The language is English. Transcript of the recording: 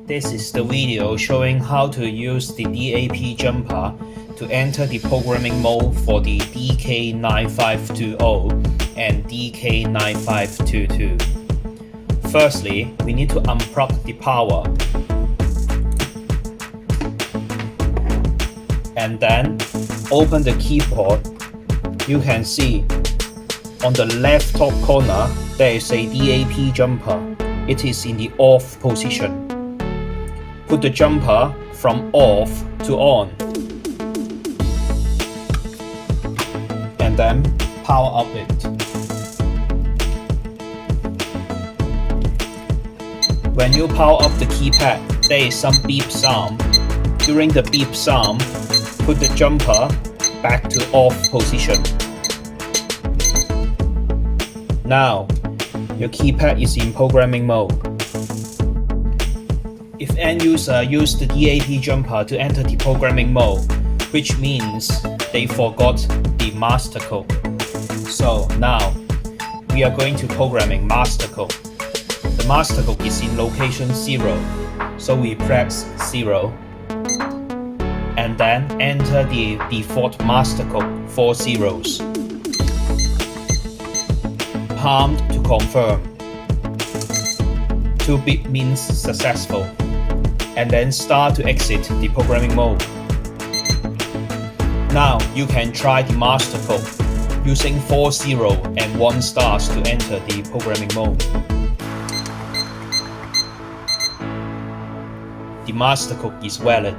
This is the video showing how to use the DAP jumper to enter the programming mode for the DK-9520 and DK-9522. Firstly, we need to unplug the power and then open the keyboard. You can see on the left top corner there is a DAP jumper. It is in the off position. Put the jumper from off to on and then power up it. When you power up the keypad, there is some beep sound. During the beep sound, put the jumper back to off position. Now, your keypad is in programming mode. If end user used the DAP jumper to enter the programming mode, which means they forgot the master code. So now, we are going to programming master code. The master code is in location 0, so we press 0 and then enter the default master code 4 zeros. Pound to confirm. 2 beep means successful, and then start to exit the programming mode. Now you can try the master code using 4 0 and 1 stars to enter the programming mode. The master code is valid.